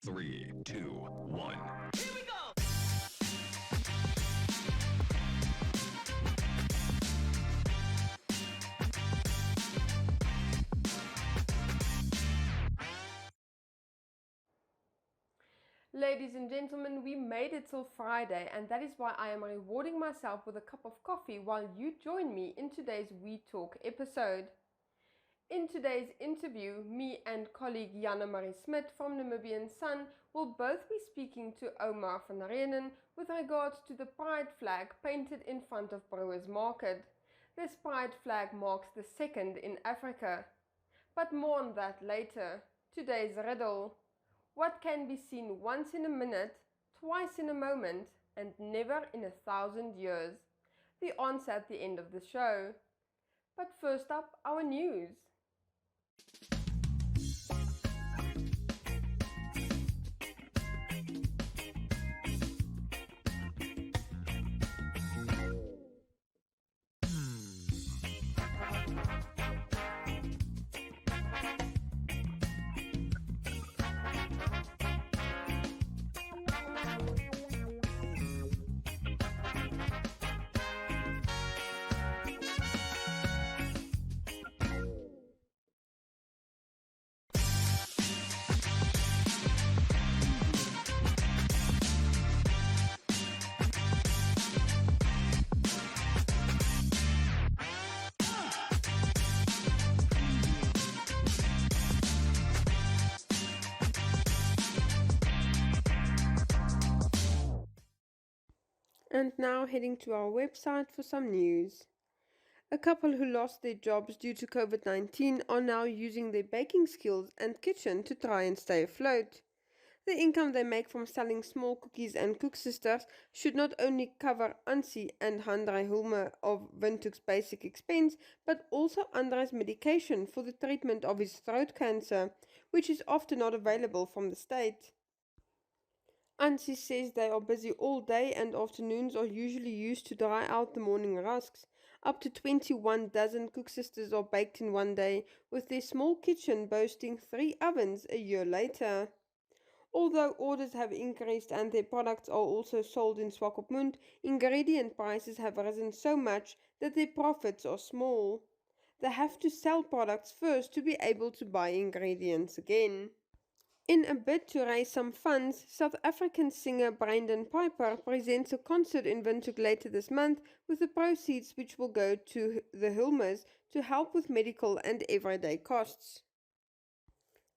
3, 2, 1. Here we go! Ladies and gentlemen, we made it till Friday, and that is why I am rewarding myself with a cup of coffee while you join me in today's We Talk episode. In today's interview, me and colleague Janne Marie Smit from Namibian Sun will both be speaking to Omar van Reenen with regards to the pride flag painted in front of Brewer's market. This pride flag marks the second in Africa. But more on that later. Today's riddle. What can be seen once in a minute, twice in a moment, and never in 1,000 years? The answer at the end of the show. But first up, our news. And now heading to our website for some news. A couple who lost their jobs due to COVID-19 are now using their baking skills and kitchen to try and stay afloat. The income they make from selling small cookies and koeksisters should not only cover Ansi and Handré Hulme of Windhoek's basic expense, but also André's medication for the treatment of his throat cancer, which is often not available from the state. Ansi says they are busy all day and afternoons are usually used to dry out the morning rusks. Up to 21 dozen koeksisters are baked in one day, with their small kitchen boasting 3 ovens a year later. Although orders have increased and their products are also sold in Swakopmund, ingredient prices have risen so much that their profits are small. They have to sell products first to be able to buy ingredients again. In a bid to raise some funds, South African singer Brandon Piper presents a concert in Windhoek later this month with the proceeds which will go to the Hulmes to help with medical and everyday costs.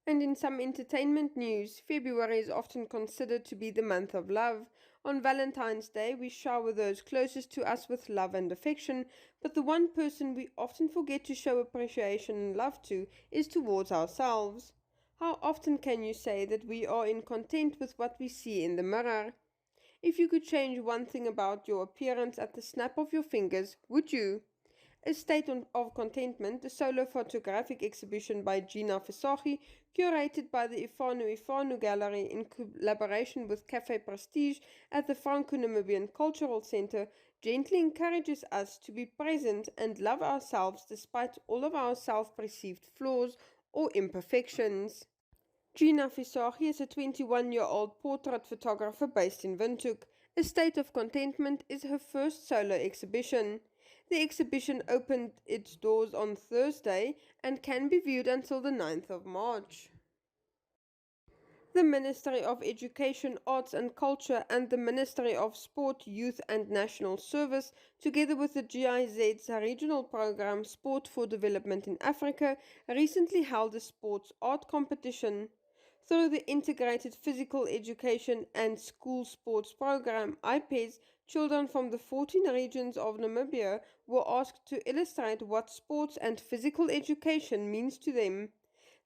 And in some entertainment news, February is often considered to be the month of love. On Valentine's Day, we shower those closest to us with love and affection, but the one person we often forget to show appreciation and love to is towards ourselves. How often can you say that we are in content with what we see in the mirror? If you could change one thing about your appearance at the snap of your fingers, would you? A State of Contentment, a solo photographic exhibition by Gina Visagie, curated by the Ifanu Gallery in collaboration with Café Prestige at the Franco-Namibian Cultural Centre, gently encourages us to be present and love ourselves despite all of our self-perceived flaws or imperfections. Gina Visagie is a 21-year-old portrait photographer based in Windhoek. A State of Contentment is her first solo exhibition. The exhibition opened its doors on Thursday and can be viewed until the 9th of March. The Ministry of Education, Arts and Culture and the Ministry of Sport, Youth and National Service, together with the GIZ's regional program Sport for Development in Africa, recently held a sports art competition. Through the Integrated Physical Education and School Sports Program, IPES, children from the 14 regions of Namibia were asked to illustrate what sports and physical education means to them.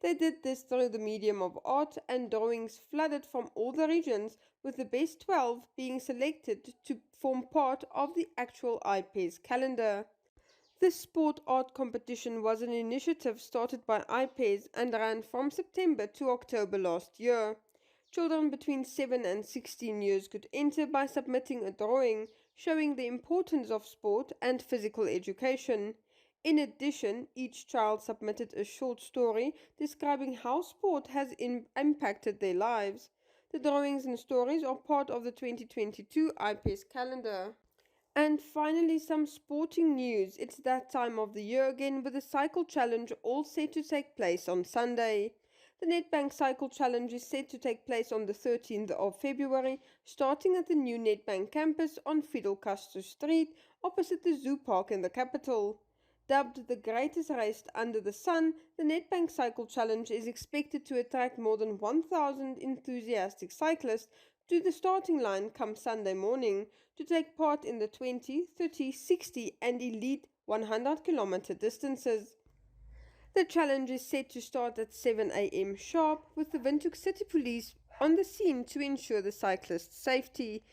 They did this through the medium of art, and drawings flooded from all the regions, with the best 12 being selected to form part of the actual IPES calendar. This sport art competition was an initiative started by IPES and ran from September to October last year. Children between 7 and 16 years could enter by submitting a drawing showing the importance of sport and physical education. In addition, each child submitted a short story describing how sport has impacted their lives. The drawings and stories are part of the 2022 IPS calendar. And finally, some sporting news. It's that time of the year again with the Cycle Challenge all set to take place on Sunday. The Nedbank Cycle Challenge is set to take place on the 13th of February, starting at the new Nedbank campus on Fidel Castro Street, opposite the Zoo Park in the capital. Dubbed the greatest race under the sun, the Nedbank Cycle Challenge is expected to attract more than 1,000 enthusiastic cyclists to the starting line come Sunday morning to take part in the 20, 30, 60 and elite 100-kilometer distances. The challenge is set to start at 7 a.m. sharp, with the Windhoek City Police on the scene to ensure the cyclists' safety.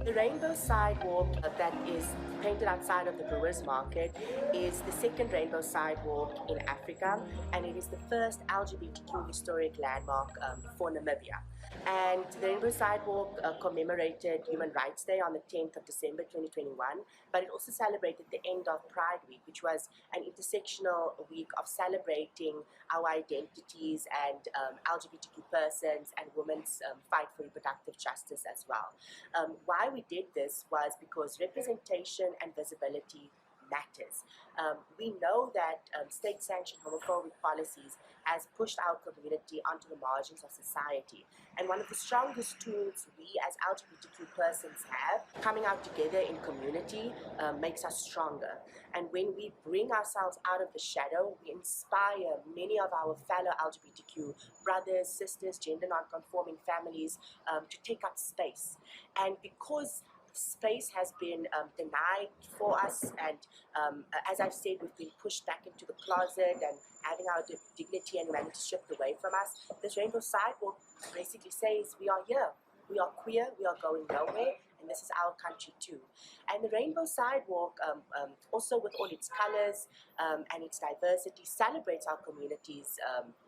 The rainbow sidewalk that is painted outside of the Brewer's Market is the second rainbow sidewalk in Africa, and it is the first LGBTQ historic landmark for Namibia. And the Rainbow Sidewalk commemorated Human Rights Day on the 10th of December 2021, but it also celebrated the end of Pride Week, which was an intersectional week of celebrating our identities and LGBTQ persons and women's fight for reproductive justice as well. Why we did this was because representation and visibility matters. We know that state-sanctioned homophobic policies has pushed our community onto the margins of society. And one of the strongest tools we as LGBTQ persons have, coming out together in community, makes us stronger. And when we bring ourselves out of the shadow, we inspire many of our fellow LGBTQ brothers, sisters, gender non-conforming families to take up space. And because space has been denied for us, and as I've said, we've been pushed back into the closet and having our dignity and humanity stripped away from us. This rainbow sidewalk basically says we are here, we are queer, we are going nowhere, and this is our country too. And the rainbow sidewalk, also with all its colors and its diversity, celebrates our community's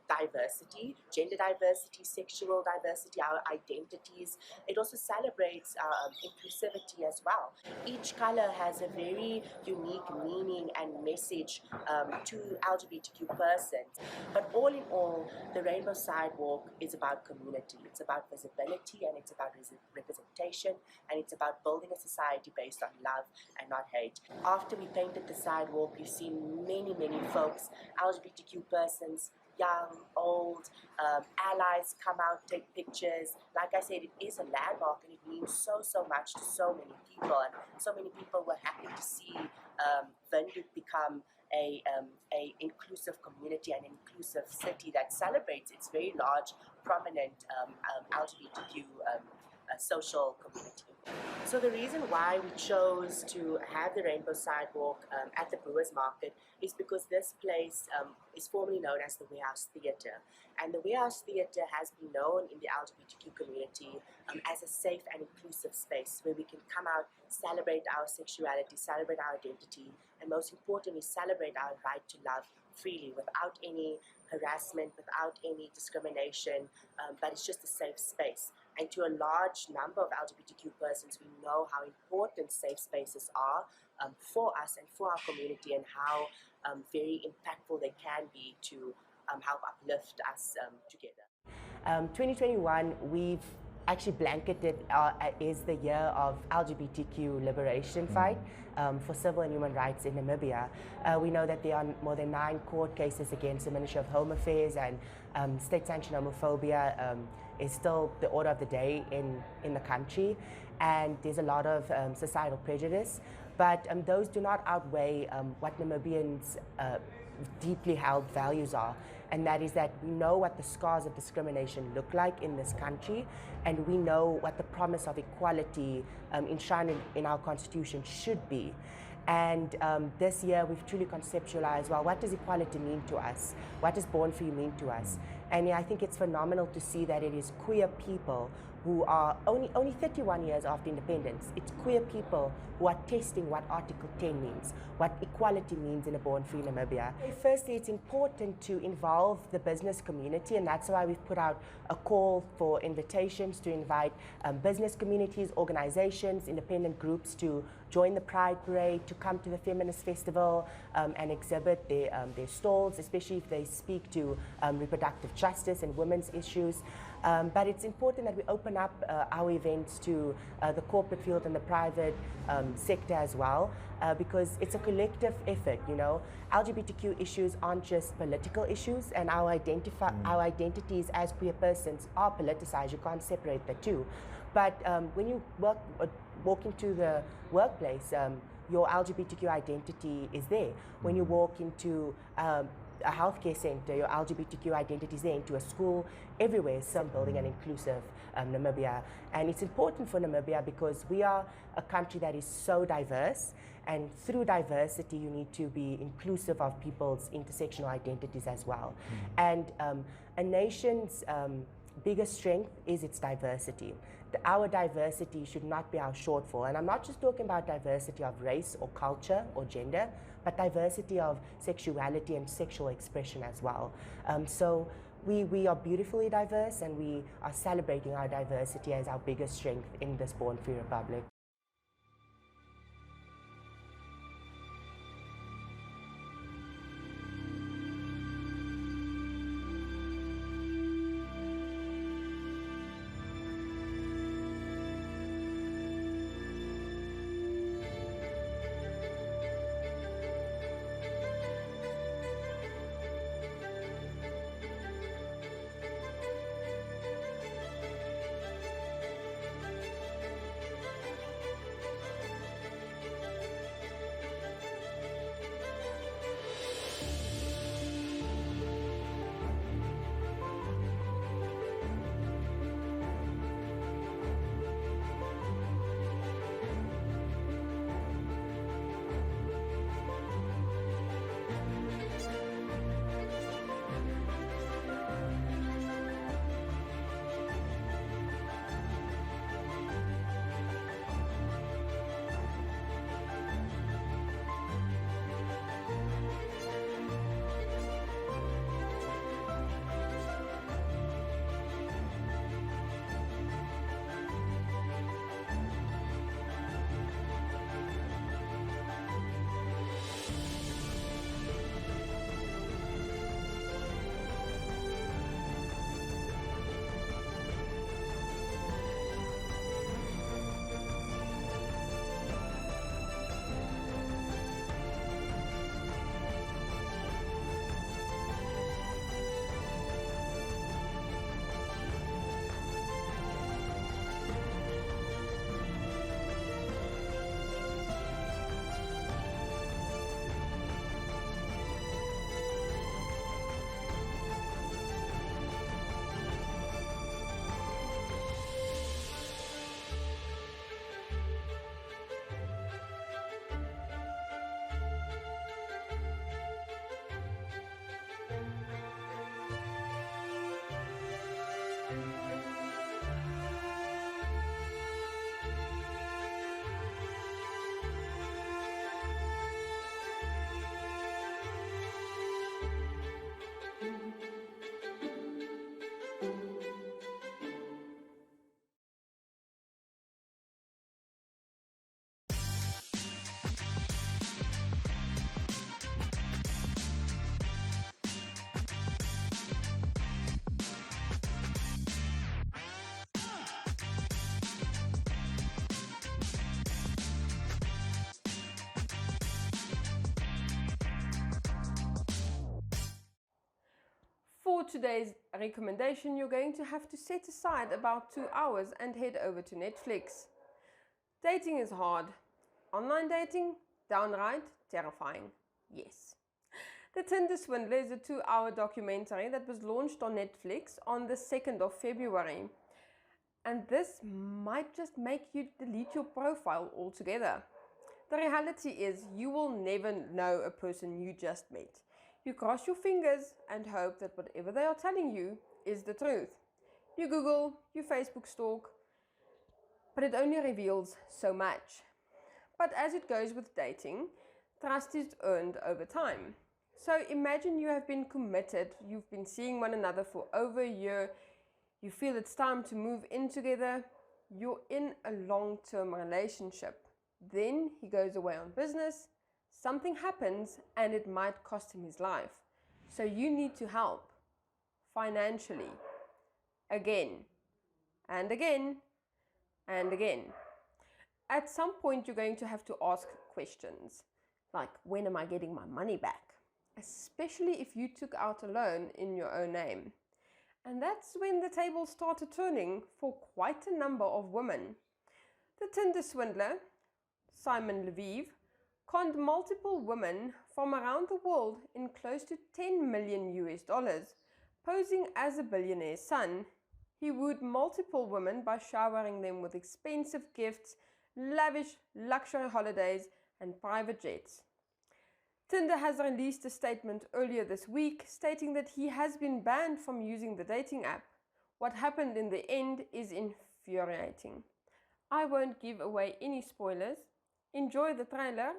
diversity, gender diversity, sexual diversity, our identities. It also celebrates our inclusivity as well. Each color has a very unique meaning and message to LGBTQ persons. But all in all, the Rainbow Sidewalk is about community. It's about visibility, and it's about representation, and it's about building a society based on love and not hate. After we painted the sidewalk, you've seen many folks, LGBTQ persons, young, old, allies come out, take pictures. Like I said, it is a landmark, and it means so much to so many people. And so many people were happy to see Windhoek become a inclusive community and inclusive city that celebrates its very large, prominent LGBTQ social community. So the reason why we chose to have the Rainbow Sidewalk at the Brewer's Market is because this place is formerly known as the Warehouse Theatre. And the Warehouse Theatre has been known in the LGBTQ community as a safe and inclusive space where we can come out, celebrate our sexuality, celebrate our identity, and most importantly, celebrate our right to love freely without any harassment, without any discrimination, but it's just a safe space. And to a large number of LGBTQ persons, we know how important safe spaces are for us and for our community, and how very impactful they can be to help uplift us together. 2021, we've actually blanketed is the year of LGBTQ liberation fight for civil and human rights in Namibia. We know that there are more than 9 court cases against the Ministry of Home Affairs, and state-sanctioned homophobia is still the order of the day in the country, and there's a lot of societal prejudice. But those do not outweigh what Namibians' deeply held values are, and that is that we know what the scars of discrimination look like in this country, and we know what the promise of equality enshrined in our constitution should be. And this year we've truly conceptualized, well, what does equality mean to us? What does Born Free mean to us? And I think it's phenomenal to see that it is queer people who are only 31 years after independence. It's queer people who are testing what Article 10 means, what equality means in a born-free Namibia. Firstly, it's important to involve the business community, and that's why we've put out a call for invitations to invite business communities, organizations, independent groups to join the Pride Parade, to come to the Feminist Festival and exhibit their stalls, especially if they speak to reproductive justice and women's issues. But it's important that we open up our events to the corporate field and the private sector as well, because it's a collective effort, you know. LGBTQ issues aren't just political issues, and our identities as queer persons are politicized. You can't separate the two. But when you walk into the workplace, your LGBTQ identity is there. When you walk into a healthcare center, your LGBTQ identity is there, into a school, everywhere, some building an inclusive Namibia. And it's important for Namibia because we are a country that is so diverse, and through diversity you need to be inclusive of people's intersectional identities as well. And a nation's biggest strength is its diversity. Our diversity should not be our shortfall. And I'm not just talking about diversity of race or culture or gender, but diversity of sexuality and sexual expression as well. So we are beautifully diverse, and we are celebrating our diversity as our biggest strength in this Born Free Republic. For today's recommendation, you're going to have to set aside about 2 hours and head over to Netflix. Dating is hard. Online dating? Downright terrifying. Yes. The Tinder Swindler is a 2-hour documentary that was launched on Netflix on the 2nd of February. And this might just make you delete your profile altogether. The reality is you will never know a person you just met. You cross your fingers and hope that whatever they are telling you is the truth. You Google, you Facebook stalk, but it only reveals so much. But as it goes with dating, trust is earned over time. So imagine you have been committed, you've been seeing one another for over a year, you feel it's time to move in together, you're in a long-term relationship. Then he goes away on business, something happens, and it might cost him his life. So you need to help financially, again, and again, and again. At some point, you're going to have to ask questions, like, when am I getting my money back? Especially if you took out a loan in your own name. And that's when the tables started turning for quite a number of women. The Tinder Swindler, Simon Lviv, conned multiple women from around the world in close to $10 million, posing as a billionaire's son. He wooed multiple women by showering them with expensive gifts, lavish luxury holidays, and private jets. Tinder has released a statement earlier this week stating that he has been banned from using the dating app. What happened in the end is infuriating. I won't give away any spoilers. Enjoy the trailer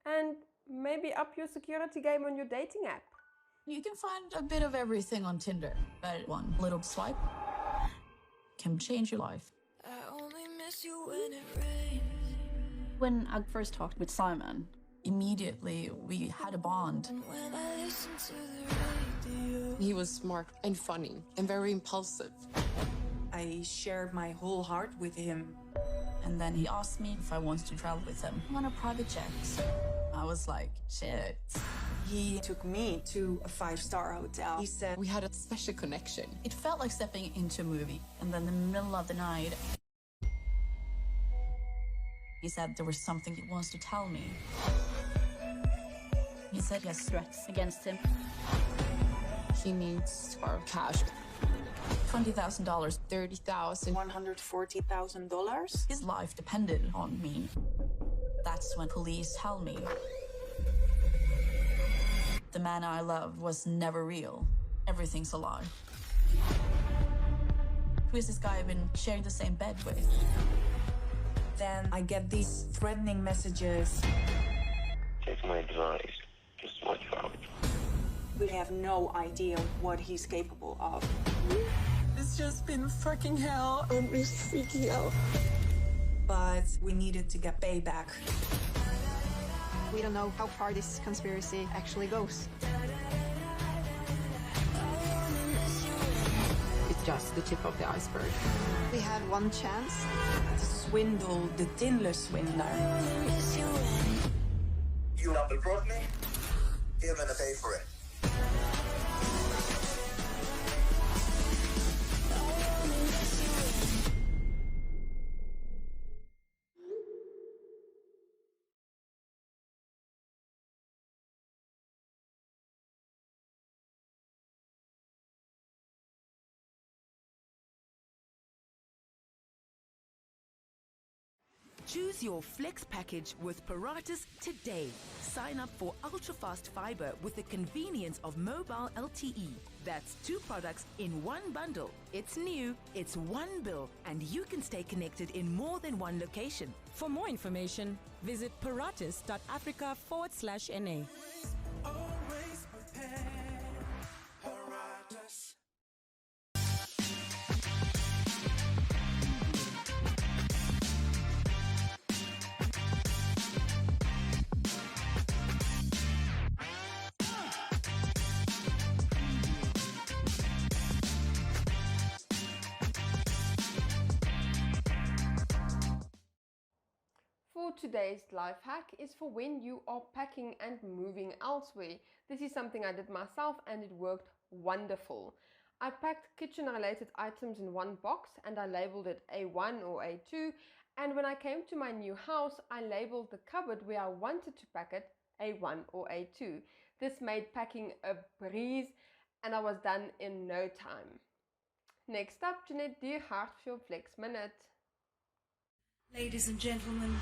and maybe up your security game on your dating app. You can find a bit of everything on Tinder, but one little swipe can change your life. I only miss you when it rains. When I first talked with Simon, immediately we had a bond. And when I listen to the radio, He was smart and funny and very impulsive. I shared my whole heart with him. And then he asked me if I wanted to travel with him on a private jet. I was like, shit. He took me to a 5-star hotel. He said, We had a special connection. It felt like stepping into a movie. And then in the middle of the night, he said there was something he wants to tell me. He said he has threats against him. He needs our cash. $20,000. 30,000. $140,000. His life depended on me. That's when police tell me the man I loved was never real. Everything's a lie. Who is this guy I've been sharing the same bed with? Then I get these threatening messages. Take my advice. Just watch out. We have no idea what he's capable of. It's just been fucking hell. I'm just freaking out. But we needed to get payback. We don't know how far this conspiracy actually goes. It's just the tip of the iceberg. We have one chance. To swindle the Tinder Swindler. You double-crossed me? You're gonna pay for it. Choose your flex package with Paratus today. Sign up for ultra-fast fiber with the convenience of mobile LTE. That's 2 products in one bundle. It's new, it's one bill, and you can stay connected in more than one location. For more information, visit paratus.africa/NA. always prepared. Paratus. For for today's life hack is for when you are packing and moving elsewhere. This is something I did myself and it worked wonderful. I packed kitchen related items in one box and I labeled it A1 or A2, and when I came to my new house I labeled the cupboard where I wanted to pack it A1 or A2. This made packing a breeze and I was done in no time. Next up, Jeanette, do you hard for your flex minute? Ladies and gentlemen.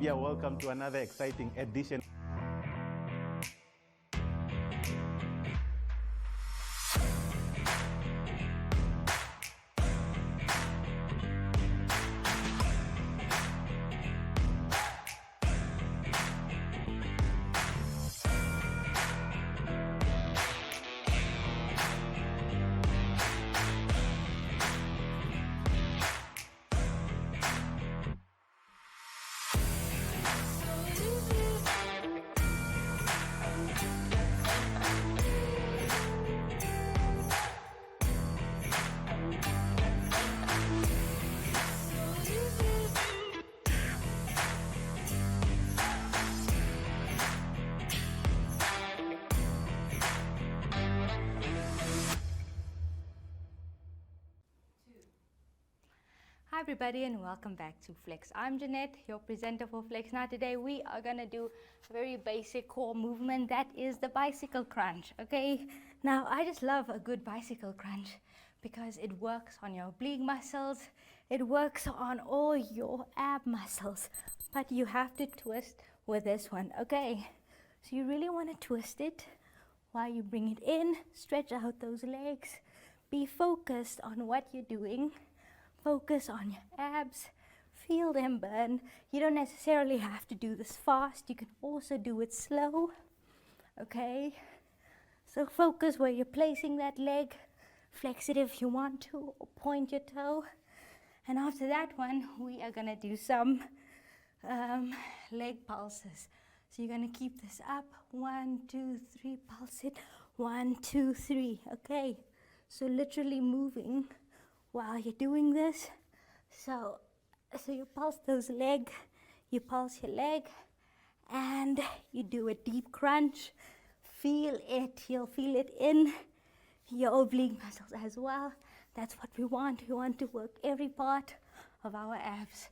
Yeah, welcome to another exciting edition. Hi everybody and welcome back to Flex. I'm Jeanette, your presenter for Flex. Now today we are going to do a very basic core movement, that is the bicycle crunch, okay? Now I just love a good bicycle crunch because it works on your oblique muscles, it works on all your ab muscles, but you have to twist with this one, okay? So you really want to twist it while you bring it in, stretch out those legs, be focused on what you're doing. Focus on your abs, feel them burn. You don't necessarily have to do this fast, you can also do it slow, okay? So focus where you're placing that leg, flex it if you want to, or point your toe. And after that one, we are gonna do some leg pulses. So you're gonna keep this up, 1, 2, 3, pulse it, 1, 2, 3, okay? So literally moving while you're doing this. So you pulse those leg, you pulse your leg, and you do a deep crunch. Feel it, you'll feel it in your oblique muscles as well. That's what we want. We want to work every part of our abs.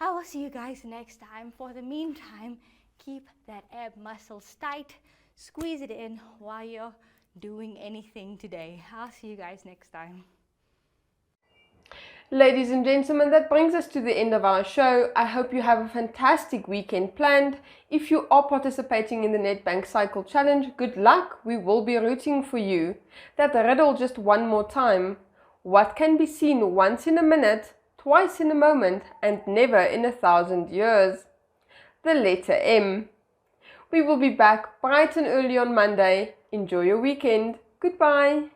I will see you guys next time. For the meantime, keep that ab muscles tight, squeeze it in while you're doing anything today. I'll see you guys next time. Ladies and gentlemen, that brings us to the end of our show. I hope you have a fantastic weekend planned. If you are participating in the Nedbank Cycle Challenge, good luck. We will be rooting for you. That riddle just one more time. What can be seen once in a minute, twice in a moment, and never in 1,000 years? The letter M. We will be back bright and early on Monday. Enjoy your weekend. Goodbye.